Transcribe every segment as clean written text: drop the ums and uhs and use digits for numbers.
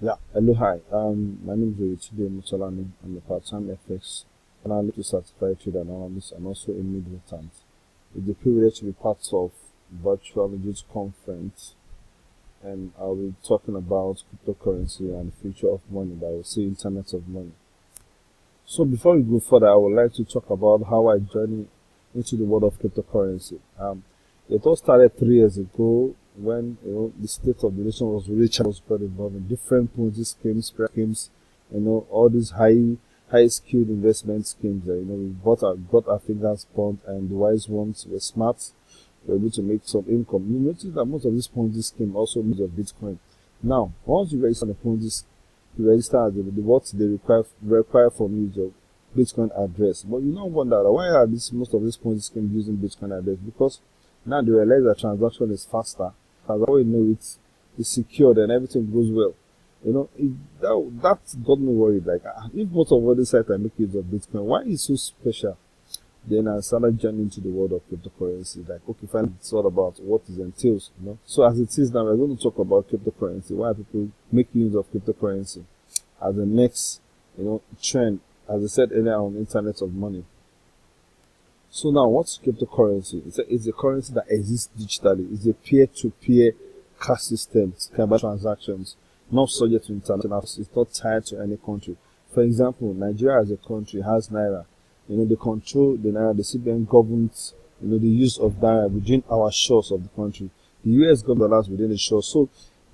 Yeah, hello, hi. My name is Oyetunde Motolani. I'm a part-time FX analyst, certified trader analyst, and also a mid-rotant. It's a privilege to be part of virtual youth conference, and I'll be talking about cryptocurrency and the future of money. That I will say Internet of Money. So before we go further, I would like to talk about how I journeyed into the world of cryptocurrency. It all started 3 years ago when the state of the nation was really challenged, got involved in different Ponzi schemes, all these high skilled investment schemes that we got our fingers burnt, and the wise ones were smart, were able to make some income. You notice that most of these Ponzi schemes also made of Bitcoin. Now, once you register the Ponzi, you register what they require from you is your Bitcoin address. But you don't wonder why are most of these Ponzi schemes using Bitcoin address? Because now they realize that transaction is faster. As I know it's secured and everything goes well. That got me worried. Like, if most of all these sites are making use of Bitcoin, why is it so special? Then I started journeying into the world of cryptocurrency. Like, okay, fine, it's all about what it entails. So as it is now, we're going to talk about cryptocurrency. Why are people making use of cryptocurrency as the next, trend, as I said earlier, on Internet of Money. So now, what's cryptocurrency? It's a currency that exists digitally. It's a peer-to-peer cash system, kind of transactions, not subject to international. It's not tied to any country. For example, Nigeria as a country has Naira. They control the Naira. The CBN governs, the use of Naira within our shores of the country. The US governs dollars within the shores. So,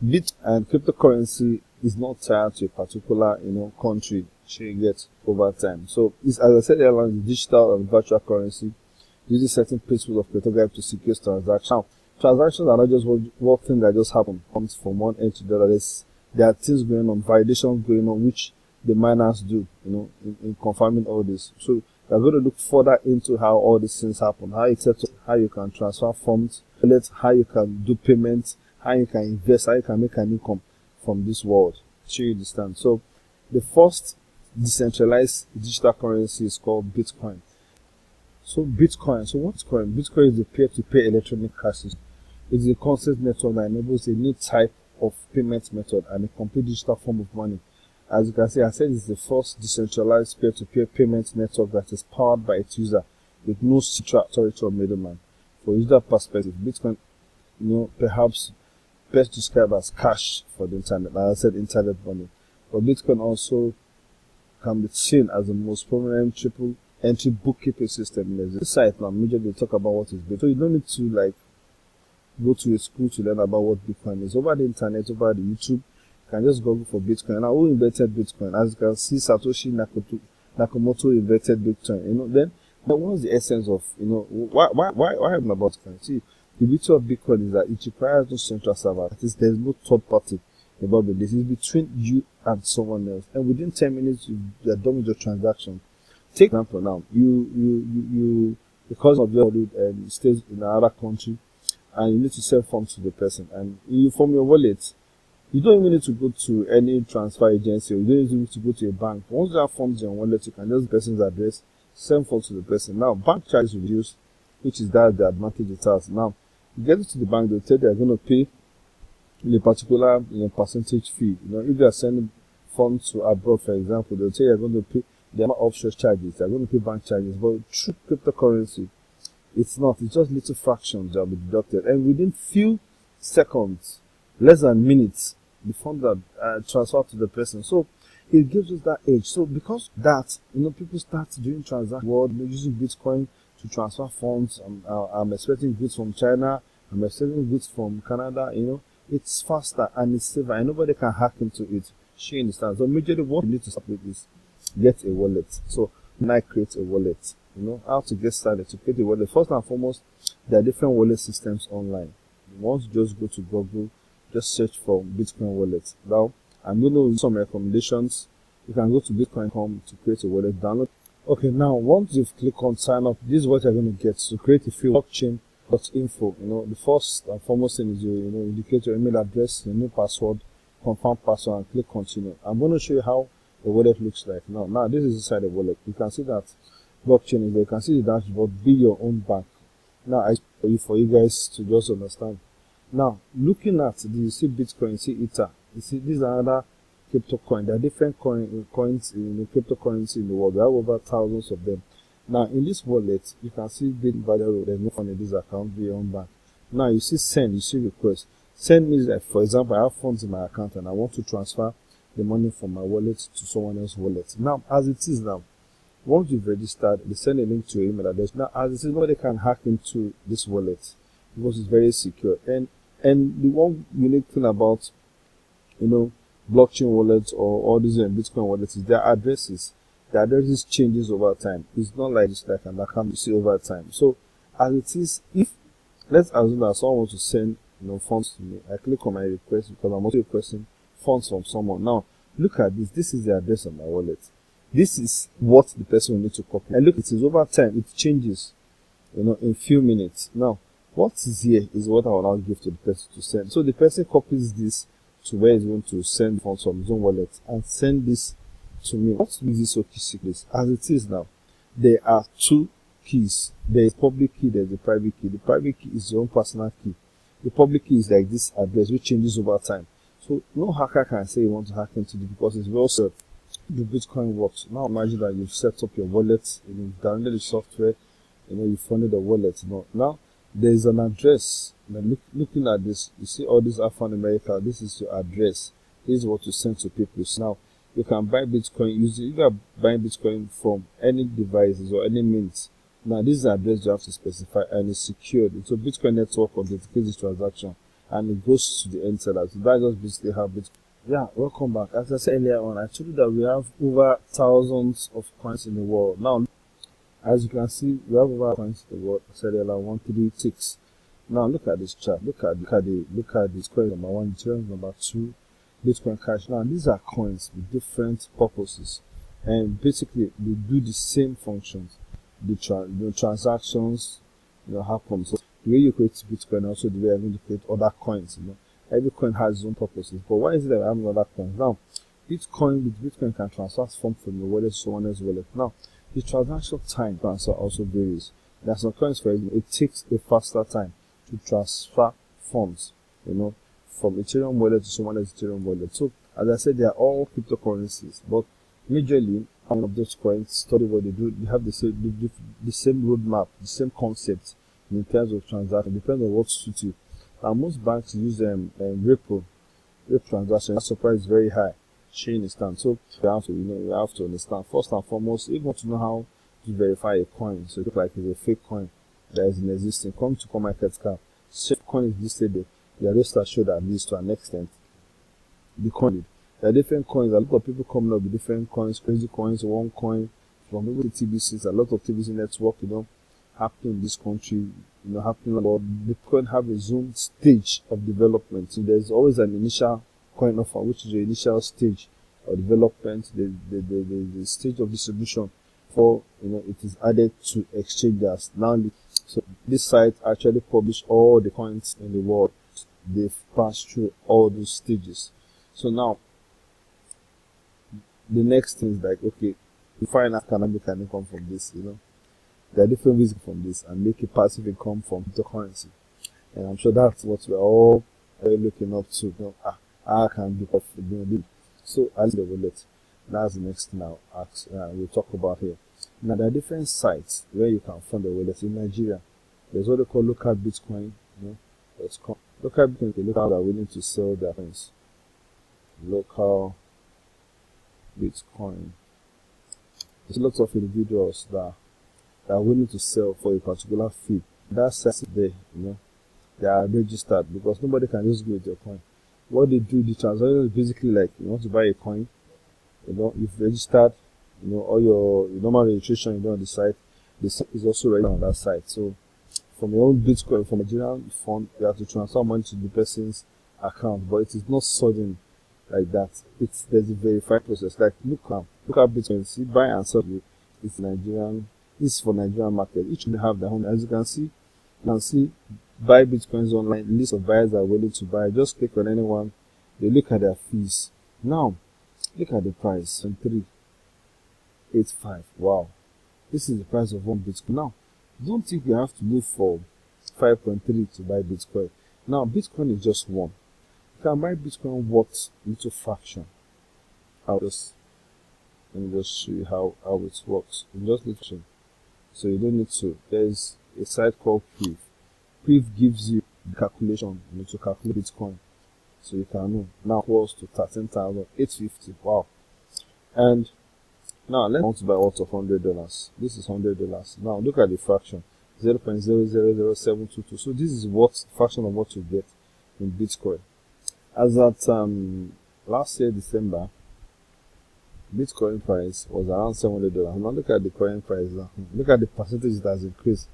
bit and cryptocurrency is not tied to a particular, country. You get over time. So, as I said earlier, the digital and virtual currency uses certain principles of cryptography to secure transactions. Now, transactions are not just one thing that just happen, comes from one end to the other. There are things going on, validations going on, which the miners do, in confirming all this. So, we're going to look further into how all these things happen, how you can transfer funds, how you can do payments, how you can invest, how you can make an income from this world. Sure, you understand. So, the first decentralized digital currency is called Bitcoin. So what's Bitcoin? Bitcoin is a peer-to-peer electronic cash system. It is a constant network that enables a new type of payment method and a complete digital form of money. As you can see, I said it's the first decentralized peer-to-peer payment network that is powered by its user with no central authority or middleman. For user perspective, Bitcoin, perhaps best described as cash for the internet. As I said, internet money. But Bitcoin also can be seen as the most prominent triple entry bookkeeping system in the site. Now, majorly they talk about what is Bitcoin. So you don't need to go to a school to learn about what Bitcoin is. Over the internet, over the YouTube, you can just Google for Bitcoin. Now, who invented Bitcoin? As you can see, Satoshi Nakamoto invented Bitcoin. Then what's the essence of why I'm about Bitcoin? See, the beauty of Bitcoin is that it requires no central server. That is, there's no third party about this. It's between you and someone else, and within 10 minutes you're done with your transaction. Take example now, you because of your and stays in another country, and you need to send funds to the person, and you from your wallet, you don't even need to go to any transfer agency, or you don't even need to go to a bank. Once you have funds in your wallet, you can just the person's address, send funds to the person. Now, bank charges reduced, which is the advantage it has. Now, you get to the bank, they'll tell you they're going to pay a particular percentage fee. If you are sending funds to abroad, for example, they'll say you're going to pay the offshore charges, they're going to pay bank charges. But through cryptocurrency, it's not. It's just little fractions that will be deducted, and within few seconds, less than minutes, the funds are transferred to the person. So it gives us that edge. So because that, people start doing transactions, using Bitcoin to transfer funds. I'm expecting goods from China. I'm expecting goods from Canada. It's faster and it's safer, and nobody can hack into it. She understands. So majorly what you need to start with is get a wallet. So now create a wallet. How to get started to create a wallet. First and foremost, there are different wallet systems online. Once you just go to Google, just search for Bitcoin wallet. Now I'm going to give some recommendations. You can go to Bitcoin.com to create a wallet, download. Okay, now once you've clicked on sign up, this is what you're going to get. So create a field blockchain.info. The first and foremost thing is you indicate your email address, your new password, confirm password, and click continue. I'm going to show you how the wallet looks like. Now this is inside the wallet. You can see that blockchain is there. You can see the dashboard, be your own bank. Now for you guys to just understand. Now looking at this, you see Bitcoin, you see Ether, you see these are other crypto coin. There are different coins in cryptocurrency in the world. We have over thousands of them. Now, in this wallet, you can see bit value. There's no fund in this account beyond bank. Now, you see send, you see request. Send means that, for example, I have funds in my account and I want to transfer the money from my wallet to someone else's wallet. Now, as it is now, once you've registered, they send a link to your email address. Now, as it is, nobody can hack into this wallet because it's very secure. And the one unique thing about, blockchain wallets or all these Bitcoin wallets is their addresses. The addresses changes over time. It's not like just like an account you see over time. So, as it is, if let's assume that someone wants to send funds to me, I click on my request because I'm also requesting funds from someone. Now, look at this. This is the address of my wallet. This is what the person will need to copy. And look, it is over time. It changes, in few minutes. Now, what is here is what I will now give to the person to send. So the person copies this to where he's going to send funds from his own wallet and send this to me. What is this key secrets? As it is now, there are two keys. There is public key, there is a private key. The private key is your own personal key. The public key is like this address which changes over time. So no hacker can say you want to hack into it because it's well set. The Bitcoin works. Now imagine that you've set up your wallet, you've downloaded the software, you funded the wallet. Now there's an address. Now looking at this, you see all these alphanumerical. This is your address. This is what you send to people. So now you can buy Bitcoin using. You are buying Bitcoin from any devices or any means. Now this is the address you have to specify and it's secured. So Bitcoin network authenticates this transaction and it goes to the end seller. So that's just basically how Bitcoin. Yeah, welcome back. As I said earlier on, I told you that we have over thousands of coins in the world. Now, as you can see, we have over coins in the world. I said earlier 136. Now look at this chart. Look at this coin number 1, Ethereum number 2, Bitcoin Cash. Now these are coins with different purposes, and basically they do the same functions. The transactions happen. So the way you create Bitcoin, also the way you're going to create other coins. Every coin has its own purposes. But why is it that we have other coins? Now, Bitcoin can transfer funds from your wallet to someone else's wallet. Now, the transaction time transfer also varies. There are some coins, for example, it takes a faster time to transfer funds, from Ethereum wallet to someone else's Ethereum wallet. So, as I said, they are all cryptocurrencies, but majorly, one of those coins study what they do. They have the same roadmap, the same concept in terms of transaction. Depends on what suits you. And most banks use Ripple transaction. That supply is very high. Chain is stand. So you have to understand first and foremost, you want to know how to verify a coin. So it looks like it's a fake coin that is in existence. Come to CoinMarketCap. Safe coin is listed. They are just assured at least to an extent. The coin. There are different coins. A lot of people coming up with different coins, crazy coins, one coin from maybe TBCs. A lot of TBC network, happening in this country, happening about Bitcoin have its own stage of development. So there's always an initial coin offer, which is the initial stage of development, the stage of distribution for it is added to exchanges. Now, so this site actually publish all the coins in the world. They've passed through all those stages. So now the next thing is like, okay, you find out can I make an income from this, There are different ways from this and make a passive income from cryptocurrency. And I'm sure that's what we're all looking up to. I can do profit. So I'll the wallet. That's the next thing we'll talk about here. Now there are different sites where you can fund the wallet in Nigeria. There's what they call local Bitcoin. Local Bitcoin, the locals are willing to sell their coins. Local Bitcoin. There's lots of individuals that are willing to sell for a particular fee. That's there, they are registered because nobody can just go with your coin. What they do, the transaction is basically like you want to buy a coin, you've registered, all your normal registration you do on the site. The site is also registered on that site. So from your own Bitcoin, from a general fund, you have to transfer money to the person's account, but it is not sudden like that. There's a verified process. Like look at Bitcoin, see buy and sell. It's Nigerian. This is for Nigerian market. Each will have their own. As you can see, buy Bitcoins online. List of buyers that are willing to buy. Just click on anyone. They look at their fees. Now, look at the price. 385. Wow, this is the price of one Bitcoin. Now, don't think you have to go for 5.3 to buy Bitcoin. Now, Bitcoin is just one. You can buy Bitcoin worth little fraction. I'll just let me just show you how it works. You just need to, so you don't need to. There's a site called Priv. Priv gives you the calculation, to calculate Bitcoin, so you can know now close to 13,850. Wow! And now let's want to buy worth of $100. This is $100. Now look at the fraction, 0.000722. So this is what fraction of what you get in Bitcoin. As at last year December, Bitcoin price was around $700. Now look at the current price now. Look at the percentage that has increased.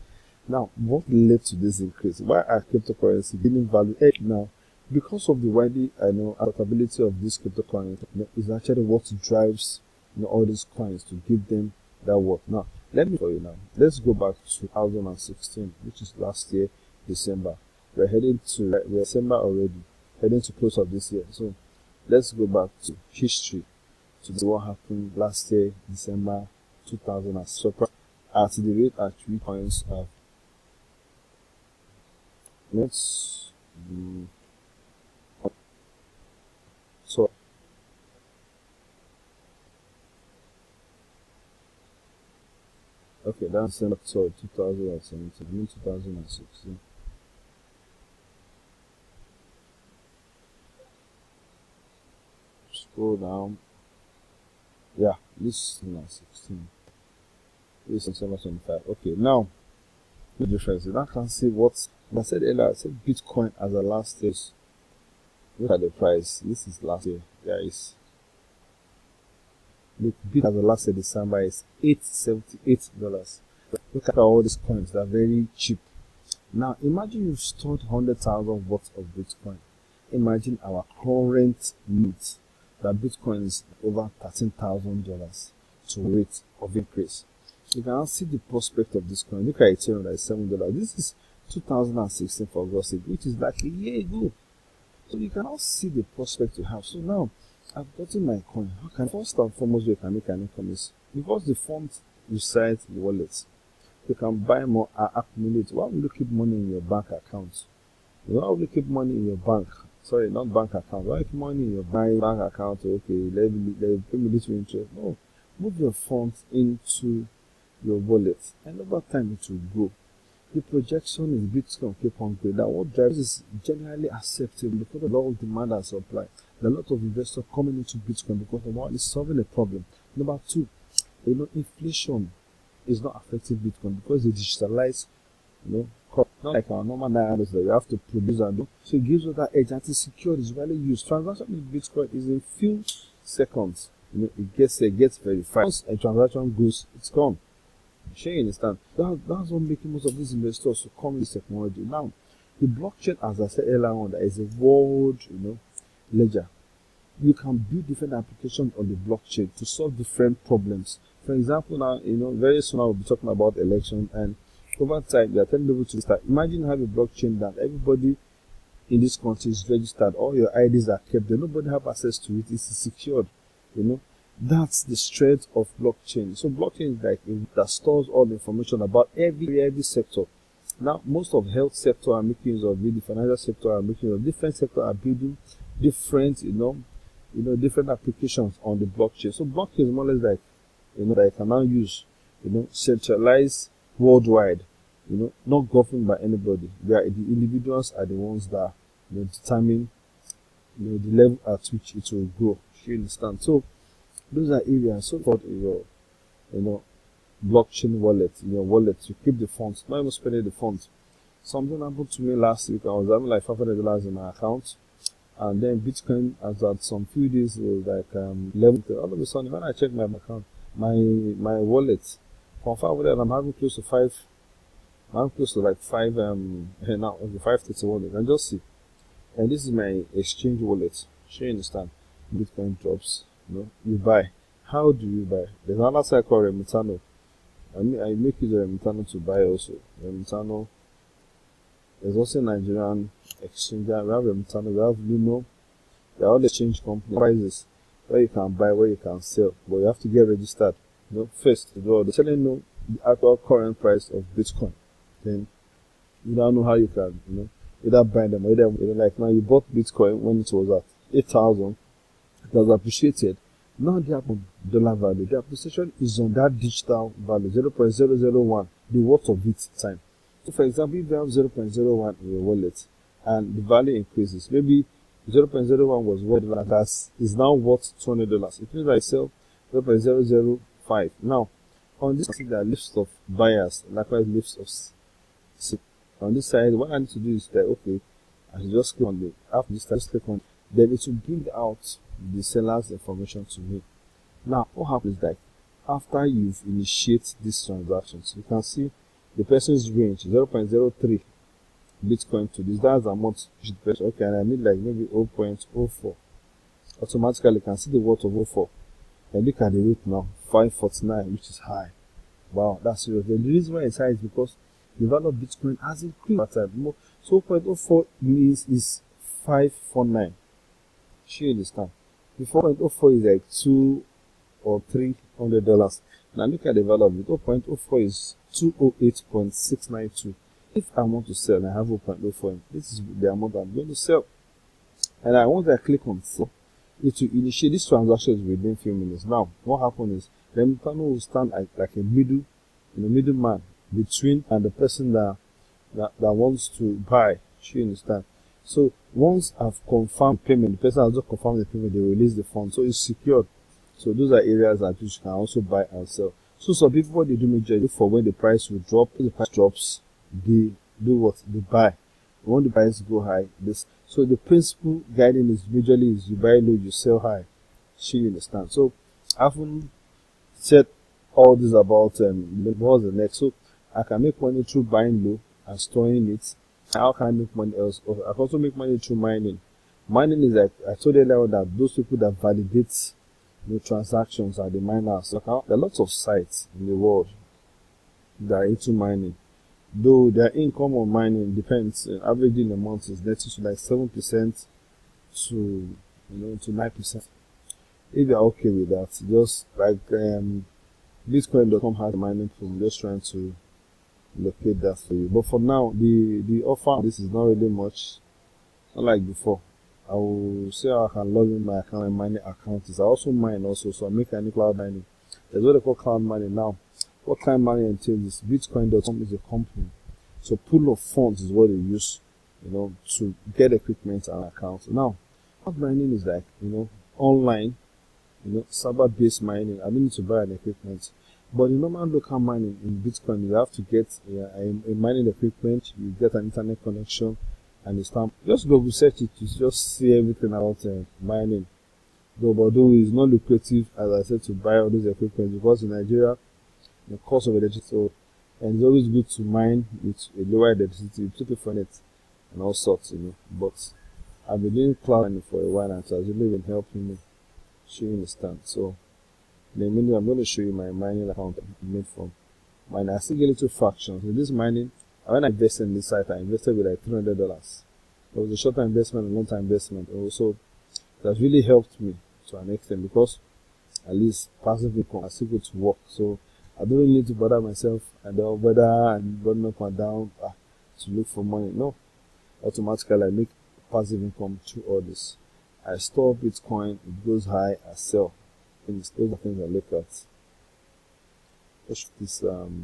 Now, what led to this increase? Why are cryptocurrency gaining value? Now, because of the widely adaptability of this cryptocurrency, is actually what drives all these coins to give them that worth. Now, let me show you now. Let's go back to 2016, which is last year December. We're December already, heading to close of this year. So let's go back to history to see what happened last year December 2000. So at the rate at which coins have, let's so okay, that's December 2017. I mean 2016. Scroll down. Yeah, this is 2016. This is December 25. Okay, now the difference. You now can see what I said earlier. I said Bitcoin as a last stage. Look at the price. This is last year, guys. Look, Bitcoin as a last year December is $878. Look at all these coins. They're very cheap. Now imagine you've stored 100,000 worth of Bitcoin. Imagine our current needs. That Bitcoin is over $13,000 to rate of increase. You can now see the prospect of this coin. Look at Ethereum, that is $7. This is 2016 for God's sake, which is like a year ago. So you can now see the prospect you have. So now I've gotten my coin. How can first and foremost you can make an income is because the funds reside in the wallet. You can buy more and accumulate. Why would you keep money in your bank account? Why would you keep money in your bank? Sorry, not bank account. Why keep money in your bank account? Okay, let me pay me little interest. No, move your funds into your wallet, and over time it will grow. The projection is Bitcoin keep on growing. That what drives is generally acceptable because of a lot of demand and supply. There are a lot of investors coming into Bitcoin because of what is solving a problem. Number two, inflation is not affecting Bitcoin because they digitalize, not like our normal diamonds that you have to produce and do. So it gives you that edge and it's secure, it's really used. Transaction in Bitcoin is in few seconds. It gets verified. Once a transaction goes, it's gone. Sure, you understand? That's what making most of these investors to come in this technology. Now, the blockchain, as I said earlier on, that is a world, ledger. You can build different applications on the blockchain to solve different problems. For example, now, very soon I will be talking about election, and over time, they are telling people to start. Imagine having a blockchain that everybody in this country is registered, all your IDs are kept, then nobody have access to it, it's secured, That's the strength of blockchain. So blockchain is like that stores all the information about every sector. Now, most of health sector are making use of it, the financial sector are making use of different sector are building different, different applications on the blockchain. So blockchain is more or less like, that you can now use, centralized worldwide, not governed by anybody. The individuals are the ones that determine, the level at which it will grow. You understand? So those are areas. So for your, blockchain wallet, in your wallet, you keep the funds, not even spending the funds. Something happened to me last week. I was having like $500 in my account, and then Bitcoin, as at some few days, was like 11. All of a sudden, when I check my account, my wallet, from 500, I'm having close to 5. I'm close to like 5. Now okay, 531. You can just see, and this is my exchange wallet. Sure, you understand? Bitcoin drops. You buy. How do you buy? There's another site called Remitano. I make use of Remitano to buy also. Remitano. There's also a Nigerian exchange. We have Remitano. We have Luno. They're all exchange company prices where you can buy, where you can sell, but you have to get registered. First, they're telling you the actual current price of Bitcoin. Then you don't know how you can, either buy them or either, like now you bought Bitcoin when it was at 8,000. It has appreciated. Now they have on dollar value. The appreciation is on that digital value, 0.001, the worth of it time. So for example, if you have 0.01 in your wallet and the value increases, maybe 0.01 was worth $1, that is now worth $200. It means I sell 0.005. Now, on this side, there are lists of buyers, likewise lists of on this side. What I need to do is that, okay, I should just click on the, after this, I just click on, then it will bring out the seller's information to me. Now, what happens is that after you've initiated these transactions, you can see the person's range 0.03 Bitcoin to this. That's the amount you should pay. Okay, and I need like maybe 0.04. Automatically, you can see the worth of 0.04. And look at the rate now, 549, which is high. Wow, that's serious. The reason why it's high is because the value of Bitcoin has increased at time. So 0.04 means is 549. Sure, you understand? Before 0.04 is like $200 or $300. Now look at the value of it. 0.04 is 208.692. If I want to sell and I have 0.04, this is the amount I'm going to sell. And once I click on sell, it will initiate this transaction within a few minutes. Now, what happens is the panel will stand like a middleman between and the person that wants to buy. You understand? So once I've confirmed payment, the person has just confirmed the payment, they release the fund. So it's secured. So those are areas that you can also buy and sell. So some people, what they do majorly for when the price will drop, if the price drops, they do what? They buy. When the price go high, this. So the principle guiding is majorly is you buy low, you sell high. You understand? So I haven't said all this about what's the next. So I can make money through buying low and storing it. How can I make money else? I can also make money through mining. Mining is like I told you earlier that those people that validate transactions are the miners. So there are lots of sites in the world that are into mining. Though their income on mining depends, averaging in a month is netting to like 7% to 9%. If you're okay with that, just like Bitcoin.com has a mining pool, just trying to locate that for you. But for now, the offer this is not really much, not like before. I will say I can log in my account and mining account is. I also mine also, so I make any cloud mining. There's what they call cloud mining now. What cloud mining entails is Bitcoin.com is a company, so pool of funds is what they use, to get equipment and accounts. Now, cloud mining is like online, server-based mining. I don't need to buy an equipment. But the normal local mining in Bitcoin, you have to get a mining equipment, you get an internet connection, and you start. Just go research it, you just see everything about mining. Although it's not lucrative, as I said, to buy all those equipment, because in Nigeria, the cost of electricity, and it's always good to mine with a lower electricity, you pay for it, and all sorts, But I've been doing cloud mining for a while, and it has really been helping me. You understand? So, in a minute, I'm going to show you my mining account made from mining. I still get little fractions. With this mining, when I invested in this site, I invested with like $300. It was a short-term investment and long-term investment. Also, it has really helped me to an extent because at least passive income, I still go to work. So I don't really need to bother myself and running up and down to look for money. No, automatically I make passive income through all this. I store Bitcoin, it goes high, I sell. Those are things I look at. Push this okay,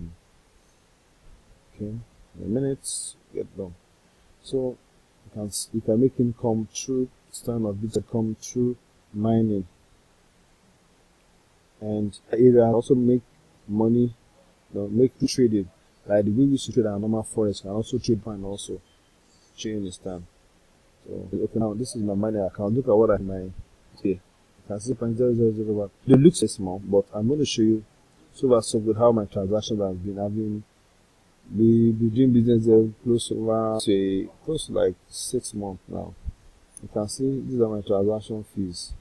in a minute, get done. So you can make income through time of Bitcoin through mining, and area also make money, make trading. Like the way we used to trade our normal forex, can also trade mine also. You understand? So okay, now this is my mining account. Look at what I my here. You can see 0.0001. It looks small, but I'm going to show you so good how my transactions have been. I've been doing business there close to like 6 months now. You can see these are my transaction fees.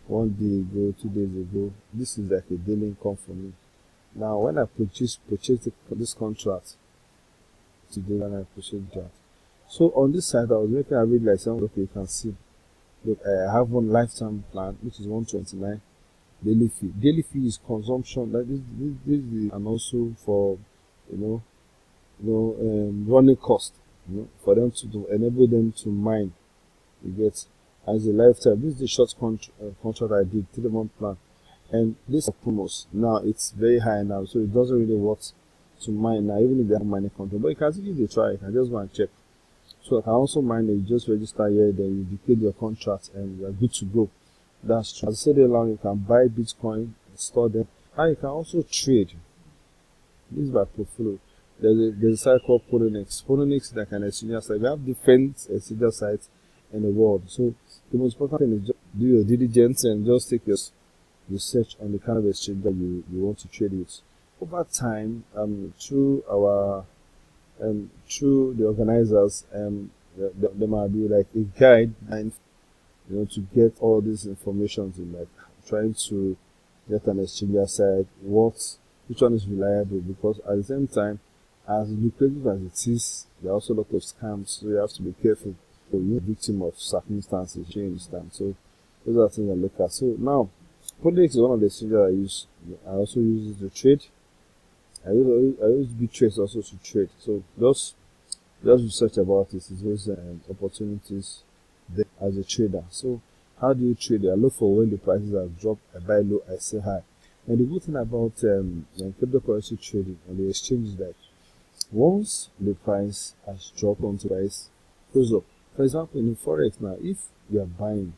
1 day ago, 2 days ago. This is like a daily income for me. Now, when I purchased this contract today, when I purchased that. So on this side, I was making a read like something. Okay, you can see. Look, I have one lifetime plan, which is 129 daily fee. Daily fee is consumption. Like this and also for running cost. For them to enable them to mine. You get as a lifetime. This is the short contract I did, 3-month plan. And this of promos now it's very high now, so it doesn't really work to mine now, even if they have mining control. But you can still give it a try. You can just go and check. So I can also mine it. You just register here, then you declare your contract, and you are good to go. That's true. As I said earlier, you can buy Bitcoin and store them, and you can also trade. This is by portfolio. There's a site called Poloniex. Poloniex is like an exchange site. We have different exchange sites in the world. So the most important thing is just do your diligence and just take your research on the kind of exchange that you want to trade with. Over time, through our through the organizers, there might be like a guide, and to get all these information in, like trying to get an exchange site, which one is reliable, because at the same time, as lucrative as it is, there are also a lot of scams, so you have to be careful. So you're a victim of circumstances, you understand. So those are things I look at. So now, Poloniex is one of the exchanges I use. I also use it to trade. I use Bitrace also to trade. So just research about this. There's opportunities there as a trader. So how do you trade? I look for when the prices have dropped. I buy low, I sell high. And the good thing about cryptocurrency trading on the exchange is that once the price has dropped onto price goes up. For example, in forex now, if you are buying,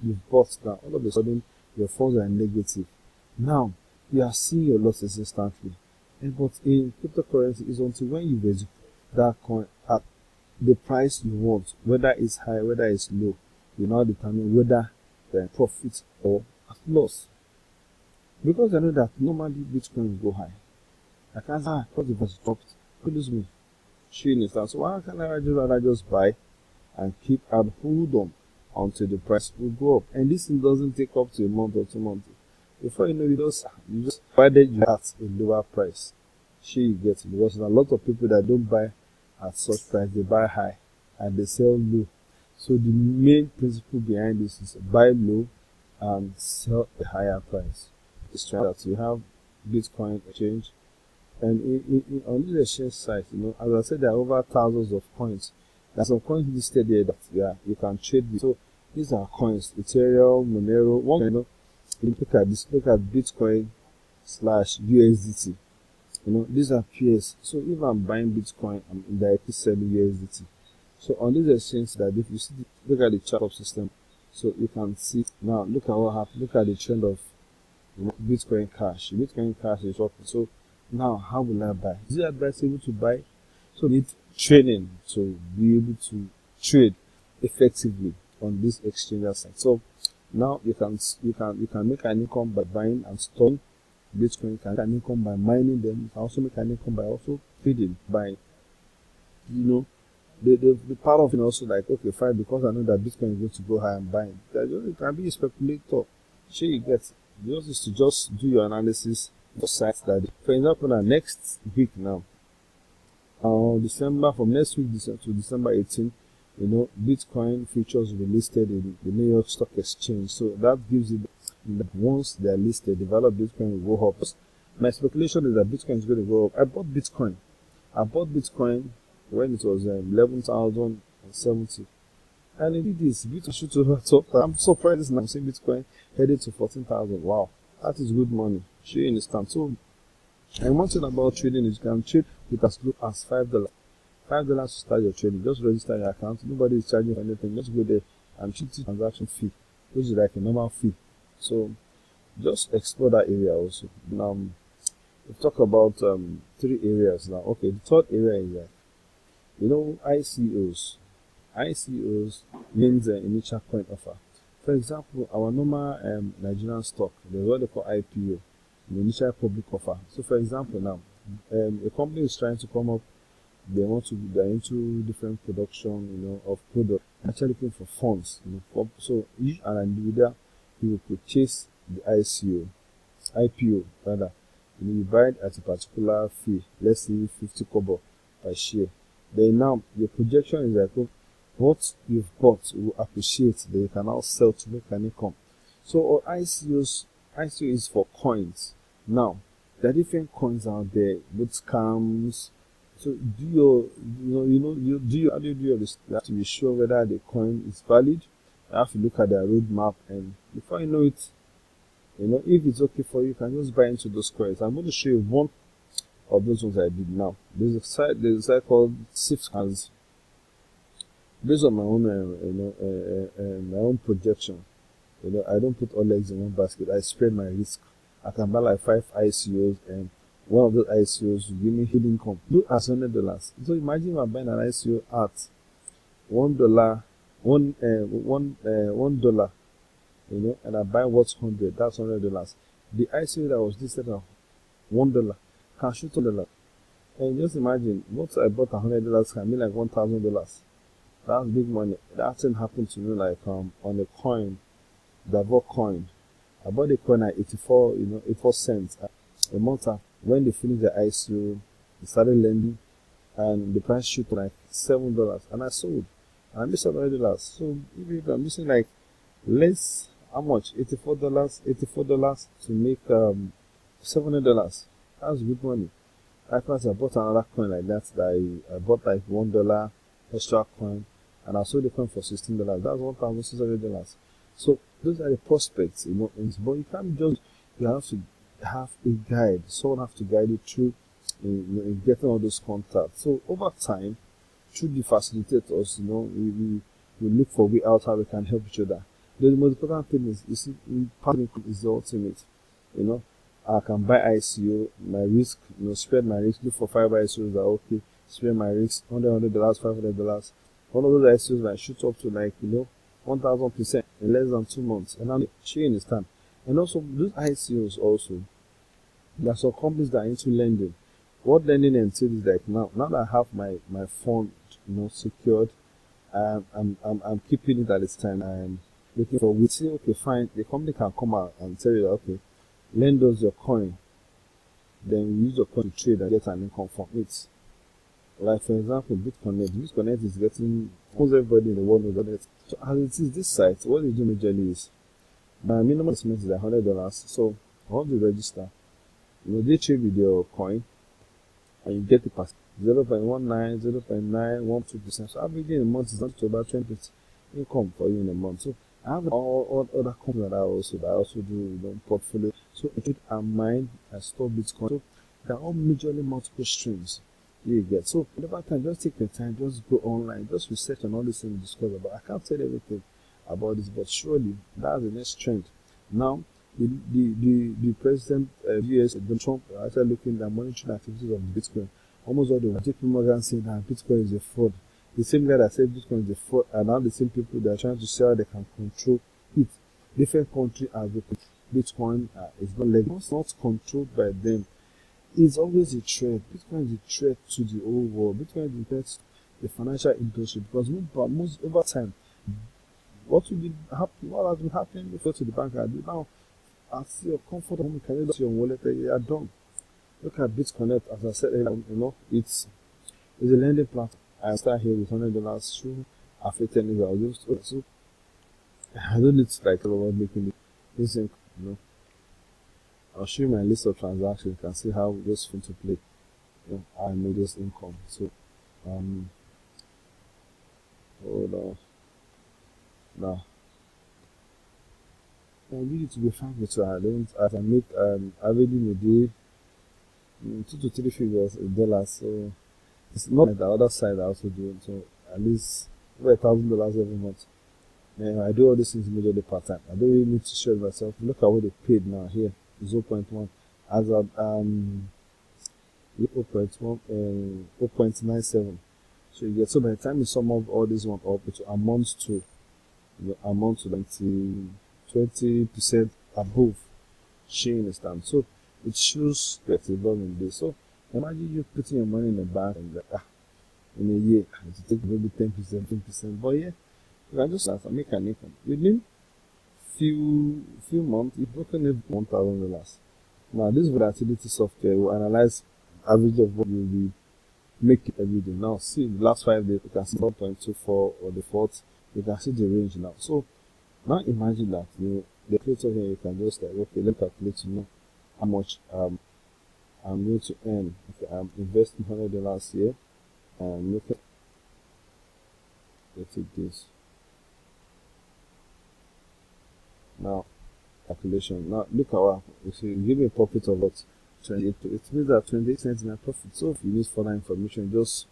you've bought now, all of a sudden your funds are negative. Now you are seeing your losses instantly. But in cryptocurrency, it's until when you execute that coin at the price you want, whether it's high, whether it's low, you now determine whether you're in profit or at loss. Because I know that normally Bitcoin will go high. I can't say, because it has dropped, produce me. She understands. So why can't I just buy and keep and hold on until the price will go up? And this thing doesn't take up to a month or 2 months. Before you know, you just provided you at a lower price. You get it, because there are a lot of people that don't buy at such price, they buy high and they sell low. So the main principle behind this is buy low and sell a higher price. It's that you have Bitcoin exchange, and on this exchange site, as I said, there are over thousands of coins. There are some coins listed there that you can trade with. So these are coins: Ethereum, Monero. Look at this. Look at Bitcoin / USDT. These are pairs. So if I'm buying Bitcoin, I'm indirectly selling USDT. So on this exchange, that if you see, look at the chart of system, so you can see now. Look at what happened. Look at the trend of Bitcoin Cash. Bitcoin Cash is up. So now, how will I buy? Is it advisable to buy? So need training to be able to trade effectively on this exchange site. So now you can make an income by buying and storing Bitcoin. You can make an income by mining them. You can also make an income by also trading, by the part of it also, like, okay, fine, because I know that Bitcoin is going to go high, and buying. You can be a speculator. Sure, you get yours is to just do your analysis for sites that, for example, now next week now, December, from next week to December 18, Bitcoin futures will be listed in the New York Stock Exchange. So that gives you that once they are listed, develop Bitcoin will go up. My speculation is that Bitcoin is going to go up. I bought Bitcoin when it was 11,070, and indeed this Bitcoin shoot over top. I'm surprised now. I'm seeing Bitcoin headed to 14,000. Wow, that is good money. Sure, you understand. So, and one thing about trading is you can trade with as low as $5. $5 to start your trading. Just register your account. Nobody is charging you anything. Just go there and treat the transaction fee, which is like a normal fee. So just explore that area also. Now we talk about 3 areas now. Okay, the third area is that ICOs. ICOs means initial coin offer. For example, our normal Nigerian stock, there's what they call IPO, the initial public offer. So for example now, a company is trying to come up, they're into different production, of product, actually looking for funds, so you an individual, you will purchase the IPO rather, you buy it at a particular fee, let's say 50 kobo per share. Then now your projection is like, what you've bought will appreciate, that you can now sell to make an income. So ICO is for coins. Now there are different coins out there, with scams. So how do you do your research? You have to be sure whether the coin is valid. You have to look at their roadmap, and before you know it, If it's okay for you, you can just buy into those coins. I'm going to show you one of those ones I did now. There's a site called Sift Hands. Based on my own, my own projection, I don't put all eggs in one basket. I spread my risk. I can buy like 5 ICOs, and one of those ICOs will give me hidden income. Do as $100. So imagine if I'm buying an ICO at $1, $1, and I buy what's 100. That's $100. The ICO that was listed at $1 can shoot $100. And just imagine, what I bought $100 can be like $1,000. That's big money. That thing happened to me like on a coin, the Davos coin. I bought the coin at 84 cents. A month after, when they finished the ICO, they started lending, and the price shoot to like $7, and I sold. And I missed $100. So if I'm missing like less, how much? $84 to make $700. That's good money. Likewise, I bought another coin like that. I bought like $1 extra coin, and I sold the coin for $16. That's $1,600. So those are the prospects, but you can't just, you have to have a guide. Someone have to guide you through in getting all those contacts. So over time, through the facilitators, we look for way out how we can help each other. The most important thing is, you see, partnering is the ultimate. I can buy ICO, my risk, spread my risk, look for 5 ICOs that are okay, spread my risk, $100, $500. One of those ICOs might shoot up to like, 1,000% in less than 2 months. And now she understand. And also, those ICOs also, there are some companies that are into lending. What lending entails is like, now that I have my fund, secured, I'm keeping it at this time. I'm looking for, we say, okay, fine, the company can come out and tell you that, okay, lend us your coin, then we use your coin to trade and get an income from it. Like for example, Bitconnect is getting, almost everybody in the world knows it. So as it is, this site, what they do majorly is, my minimum investment is like $100. So once you register, they trade with your coin, and you get the percent 0.19, 0.912%. So average in a month is not to about 20% income for you in a month. So I have all other companies that I also do portfolio. So I keep mine, I store Bitcoin. So there are all majorly multiple streams you get. So whatever time, just take your time, just go online, just research on all these things discuss about. I can't tell everything about this, but surely that's the next trend. Now the president of US, Donald Trump, are actually looking at monitoring activities of Bitcoin. Almost all the JP Morgan saying that Bitcoin is a fraud. The same guy that said Bitcoin is a fraud are now the same people that are trying to say how they can control it. Different countries are Bitcoin is not legal. It's not controlled by them. It's always a threat. Bitcoin is a threat to the whole world. Bitcoin is a threat to the financial industry, because most over time, what has been happening before to the bank now, at your comfort home, you can use your wallet, you are done. Look at Bitconnect, as I said earlier, it's a lending platform. I start here with $100 through affected values. So I don't need to about making this income, I'll show you my list of transactions. You can see how this fun to play. I made this income. So hold on. Now I need it to be fine with as I make average in a day 2 to 3 figures in dollars. So it's not like the other side I also do. So at least over $1,000 every month. And I do all these things immediately part time. I don't really need to show myself. Look at what they paid now here. 0.1 as a 0.97. So you get, so by the time you sum up all this one up, it amounts to 20% above. She understand. So it shows flexible in this. So imagine you putting your money in the bank and in a year to take maybe 10%, 15%. But yeah, you can just start and make an income within few months. You've broken it $1,000. Now this volatility software will analyze average of what you'll be making every day. Now see the last 5 days, you can see 4.24 or the fourth. You can see the range now. So now imagine that the calculator here, you can just okay, let's calculate how much I'm going to earn. Okay, I'm investing $100 here, and look at, let's take this. Now calculation. Now look at what if you give me a profit of what 28, it means that 28 cents in my profit. So if you need further information, just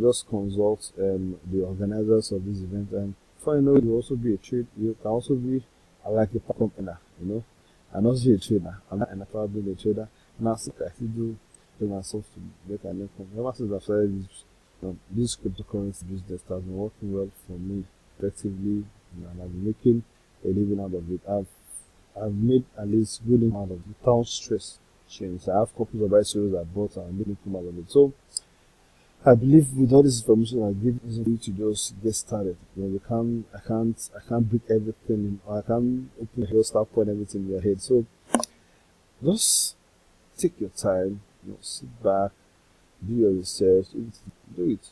just consult the organizers of this event, and before you know it, you also be a trade. You can also be like a company, and also a trader. And I probably be a trader. Now, I still do myself to make an income. Ever since I started this cryptocurrency business has been working well for me effectively, and I've been making a living out of it. I've made at least good amount of it without stress. Change. I have copies of ICOs I bought and made income out of it. So I believe with all this information I give you to just get started. I can't break everything in, or I can't open your start putting everything in your head. So just take your time, sit back, do your research, do it.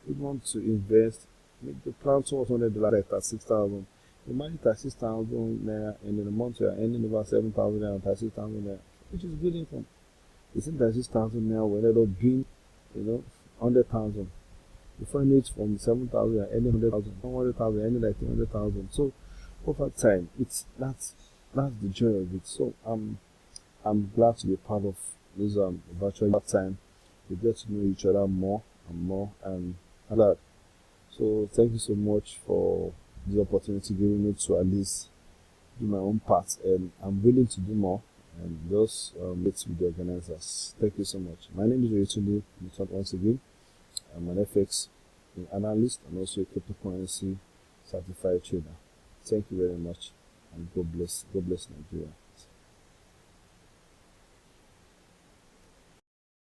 If you want to invest, make the plan towards $100 at 36,000. You might hit 36,000 naira, and in a month you are earning over 7,000 naira and 36,000 naira, which is good income. It's in 36,000 naira will end up being, 100,000. Before you know it, from 7,000 you're earning 100,000, 100,000 earning like 300,000. So over time, that's the joy of it. So I'm glad to be part of this virtual time. We get to know each other more and more, and I'm glad. So thank you so much for this opportunity given me to at least do my own part, and I'm willing to do more and just meet with the organizers. Thank you so much. My name is Oyetunde. Once again, I'm an FX analyst and also a cryptocurrency certified trader. Thank you very much, and God bless Nigeria.